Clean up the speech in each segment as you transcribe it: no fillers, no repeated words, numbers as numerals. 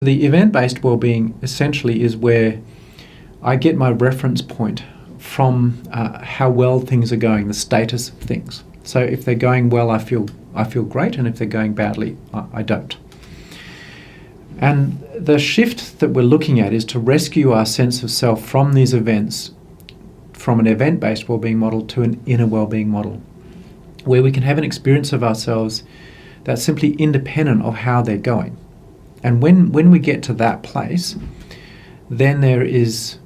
The event-based well-being essentially is where I get my reference point from how well things are going, the status of things. So if they're going well, I feel great, and if they're going badly, I don't. And the shift that we're looking at is to rescue our sense of self from these events, from an event-based well-being model to an inner well-being model, where we can have an experience of ourselves that's simply independent of how they're going. And when we get to that place, then there is,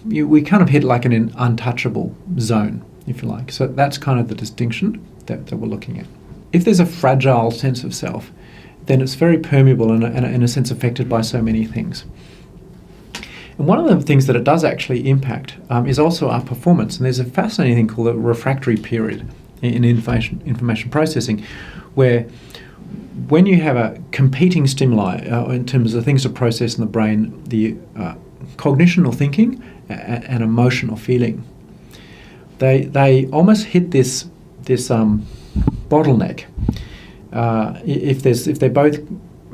we kind of hit like an untouchable zone, if you like. So that's kind of the distinction that we're looking at. If there's a fragile sense of self, then it's very permeable and in a sense affected by so many things. And one of the things that it does actually impact is also our performance. And there's a fascinating thing called a refractory period in information processing, where when you have a competing stimuli in terms of things to process in the brain, the cognition or thinking and emotion or feeling, they almost hit this bottleneck. If they're both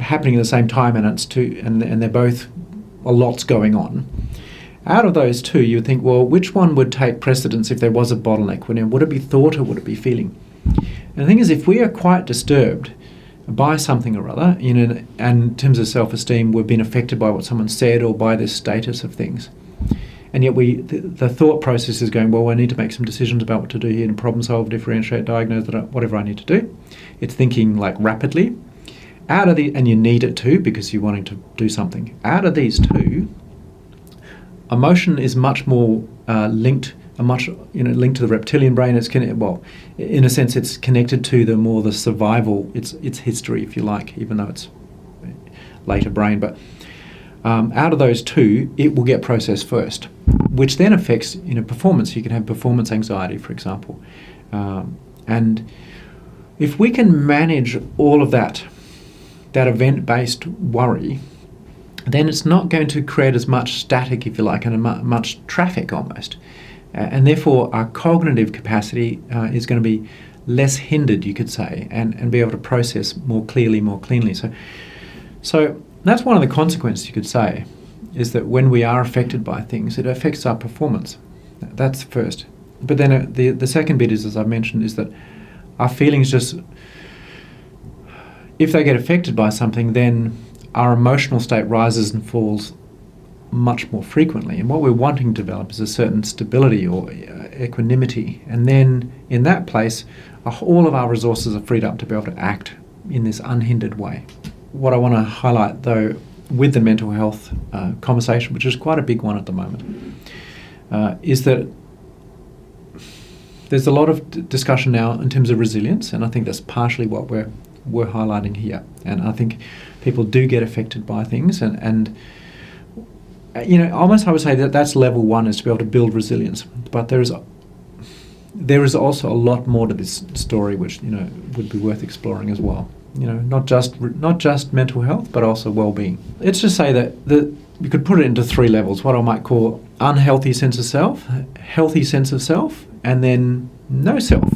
happening at the same time and they're both a lot's going on, out of those two, you would think, well, which one would take precedence if there was a bottleneck? Would it be thought or would it be feeling? And the thing is, if we are quite disturbed by something or other, and in terms of self-esteem, we've been affected by what someone said or by this status of things, and yet the thought process is going, well, I need to make some decisions about what to do here and problem solve, differentiate, diagnose, whatever I need to do. It's thinking like rapidly. And you need it to, because you're wanting to do something. Out of these two, emotion is much more linked to the reptilian brain. It's in a sense, it's connected to the survival. It's history, if you like, even though it's later brain. But out of those two, it will get processed first, which then affects performance. You can have performance anxiety, for example, and if we can manage all of that event-based worry, then it's not going to create as much static, if you like, and much traffic almost. And therefore, our cognitive capacity is going to be less hindered, you could say, and be able to process more cleanly. So that's one of the consequences, you could say, is that when we are affected by things, it affects our performance. That's the first. But then the second bit is, as I mentioned, is that our feelings just, if they get affected by something, then our emotional state rises and falls much more frequently. And what we're wanting to develop is a certain stability or equanimity. And then in that place, all of our resources are freed up to be able to act in this unhindered way. What I want to highlight, though, with the mental health conversation, which is quite a big one at the moment, is that there's a lot of discussion now in terms of resilience, and I think that's partially what we're highlighting here. And I think people do get affected by things, and almost I would say that that's level one, is to be able to build resilience. But there is also a lot more to this story, which would be worth exploring as well. Not just mental health, but also well-being. Let's just say that you could put it into three levels: what I might call unhealthy sense of self, healthy sense of self, and then no self.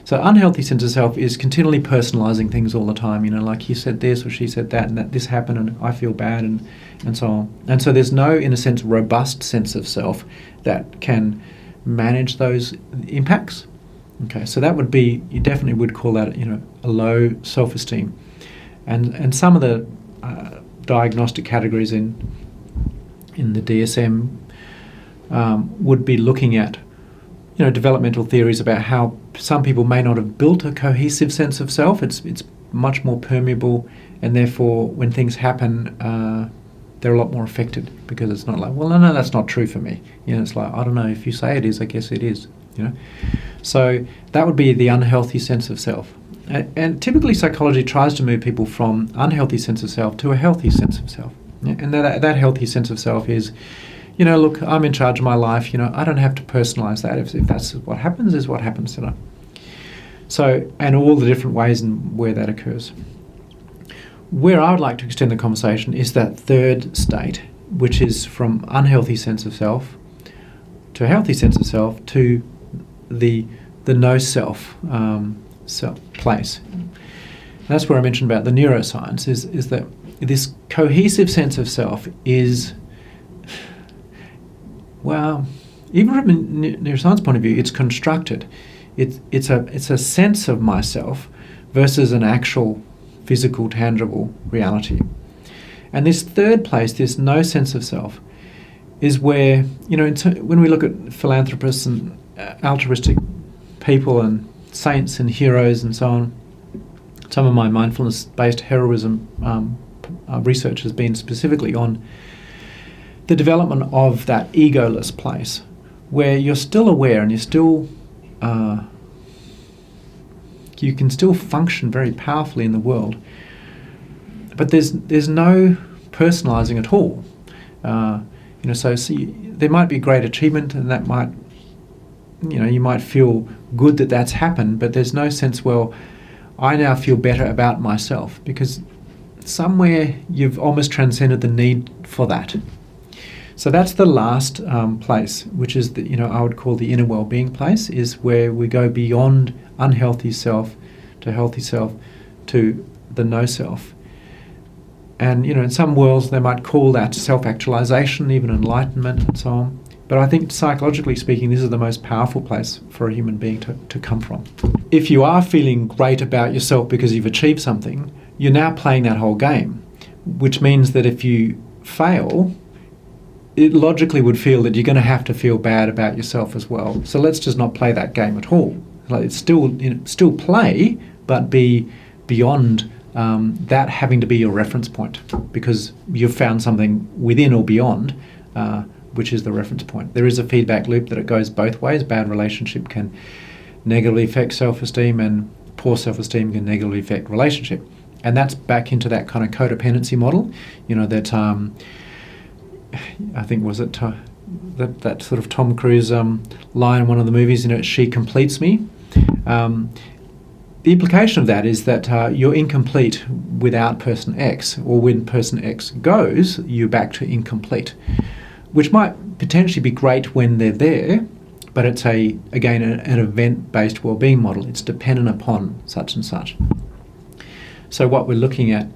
So unhealthy sense of self is continually personalising things all the time, like he said this or she said that, and that this happened and I feel bad, and so on. And so there's no, in a sense, robust sense of self that can manage those impacts. Okay, so that would be, you definitely would call that, a low self-esteem. And some of the diagnostic categories in the DSM would be looking at developmental theories about how some people may not have built a cohesive sense of self. It's much more permeable, and therefore when things happen, they're a lot more affected, because it's not like, well, no, that's not true for me. It's like, I don't know, if you say it is, I guess it is. So that would be the unhealthy sense of self. And typically psychology tries to move people from unhealthy sense of self to a healthy sense of self. And that healthy sense of self is, look, I'm in charge of my life. I don't have to personalise that. If that's what happens, is what happens. So, and all the different ways and where that occurs. Where I would like to extend the conversation is that third state, which is from unhealthy sense of self to a healthy sense of self to the no self place. And that's where I mentioned about the neuroscience, is that this cohesive sense of self is, well, even from a neuroscience point of view, it's constructed. It's a sense of myself versus an actual physical, tangible reality. And this third place, this no sense of self, is where, when we look at philanthropists and altruistic people and saints and heroes and so on, some of my mindfulness-based heroism research has been specifically on the development of that egoless place, where you're still aware and you're still you can still function very powerfully in the world, but there's no personalizing at all. So there might be great achievement, and that might, you might feel good that that's happened, but there's no sense, well, I now feel better about myself, because somewhere you've almost transcended the need for that. So that's the last place, which is I would call the inner well-being place, is where we go beyond unhealthy self to healthy self to the no self. And in some worlds they might call that self-actualization, even enlightenment and so on. But I think psychologically speaking, this is the most powerful place for a human being to come from. If you are feeling great about yourself because you've achieved something, you're now playing that whole game, which means that if you fail, it logically would feel that you're going to have to feel bad about yourself as well. So let's just not play that game at all. Like, it's still play, but be beyond that having to be your reference point, because you've found something within or beyond, which is the reference point. There is a feedback loop that it goes both ways. Bad relationship can negatively affect self-esteem, and poor self-esteem can negatively affect relationship. And that's back into that kind of codependency model, that I think, was it that sort of Tom Cruise line in one of the movies, she completes me. The implication of that is that you're incomplete without person X, or when person X goes, you're back to incomplete, which might potentially be great when they're there, but it's an event-based well-being model. It's dependent upon such and such. So what we're looking at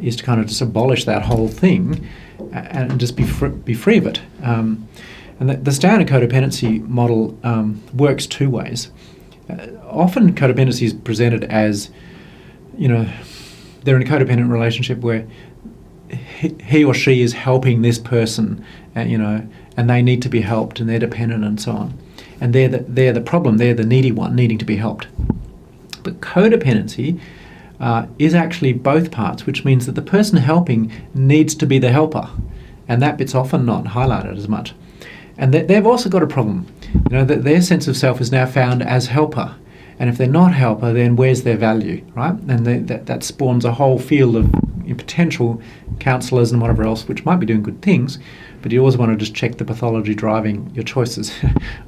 is to kind of just abolish that whole thing and just be free of it. And the standard codependency model works two ways. Often codependency is presented as, they're in a codependent relationship where he or she is helping this person, and they need to be helped, and they're dependent and so on. And they're the problem, they're the needy one needing to be helped. But codependency is actually both parts, which means that the person helping needs to be the helper, and that bit's often not highlighted as much. And they've also got a problem, that their sense of self is now found as helper, and if they're not helper, then where's their value, right? And that spawns a whole field of potential counsellors and whatever else, which might be doing good things, but you always want to just check the pathology driving your choices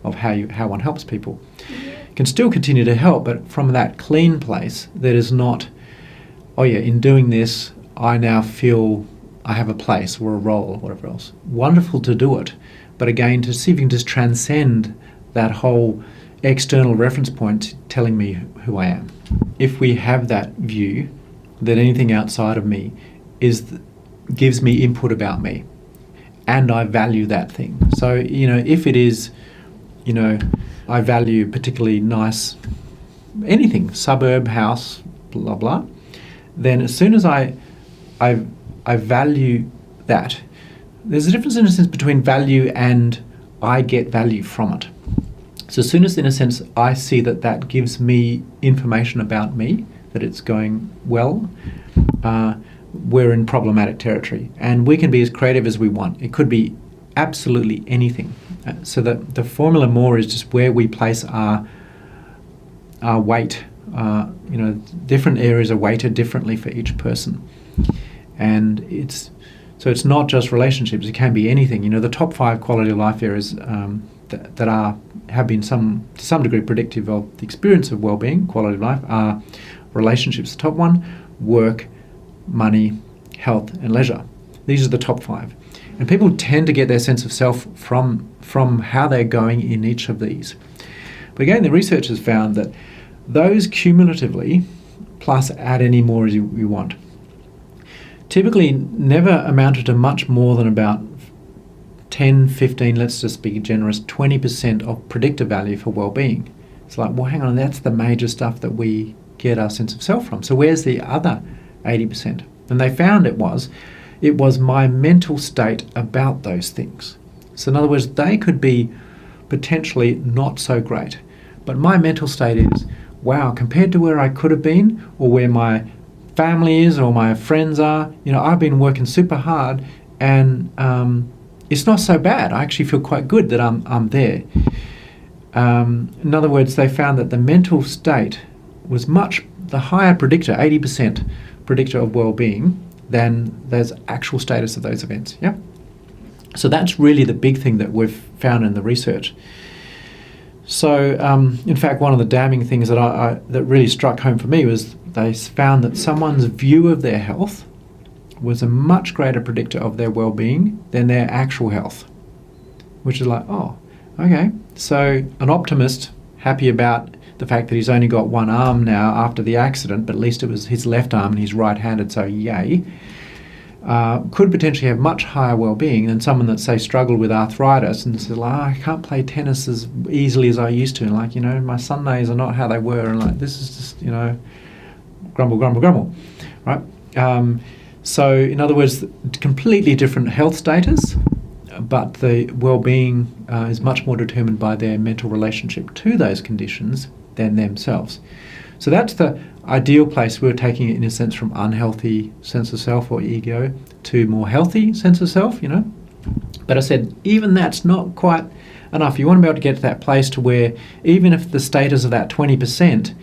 of how one helps people. You can still continue to help, but from that clean place that is not, in doing this, I now feel I have a place or a role or whatever else. Wonderful to do it, but again, to see if you can just transcend that whole external reference point telling me who I am. If we have that view that anything outside of me gives me input about me, and I value that thing. So, if it is, I value particularly nice, anything, suburb, house, blah, blah, then as soon as I value that, there's a difference in a sense between value and I get value from it. So as soon as, in a sense, I see that gives me information about me, that it's going well, we're in problematic territory. And we can be as creative as we want. It could be absolutely anything. So that the formula more is just where we place our weight. Different areas are weighted differently for each person. And it's not just relationships, it can be anything. The top 5 quality of life areas that have been to some degree predictive of the experience of well-being, quality of life, are relationships. The top 1, work, money, health, and leisure. These are the top 5. And people tend to get their sense of self from how they're going in each of these. But again, the research has found that those cumulatively, plus add any more as you want, typically never amounted to much more than about 10, 15, let's just be generous, 20% of predictor value for well-being. It's like, well, hang on, that's the major stuff that we get our sense of self from. So where's the other 80%? And they found it was my mental state about those things. So in other words, they could be potentially not so great, but my mental state is, wow, compared to where I could have been, or where my family is, or my friends are, I've been working super hard, and it's not so bad. I actually feel quite good that I'm there. In other words, they found that the mental state was the higher predictor, 80% predictor of well-being, than there's actual status of those events. Yeah. So that's really the big thing that we've found in the research. So, in fact, one of the damning things that that really struck home for me was they found that someone's view of their health was a much greater predictor of their well-being than their actual health, which is like, oh, okay. So an optimist, happy about the fact that he's only got one arm now after the accident, but at least it was his left arm and he's right-handed, so yay, could potentially have much higher well-being than someone that, say, struggled with arthritis and said, I can't play tennis as easily as I used to, and my Sundays are not how they were, and this is just, grumble, grumble, grumble, right? So in other words, completely different health status, but the well-being is much more determined by their mental relationship to those conditions than themselves. So that's the ideal place. We're taking it, in a sense, from unhealthy sense of self or ego to more healthy sense of self, But I said, even that's not quite enough. You want to be able to get to that place to where even if the status of that 20%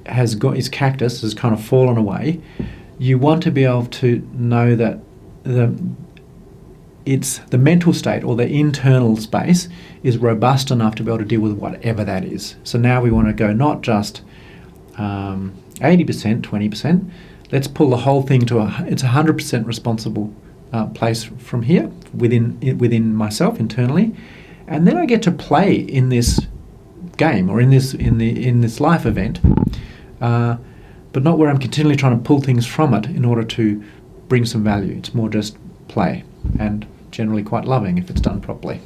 is cactus, has kind of fallen away, you want to be able to know that it's the mental state or the internal space is robust enough to be able to deal with whatever that is. So now we want to go not just 80%, 20%. Let's pull the whole thing to it's 100% responsible place from here within myself internally, and then I get to play in this game or in this life event, but not where I'm continually trying to pull things from it in order to bring some value. It's more just play, and generally quite loving if it's done properly.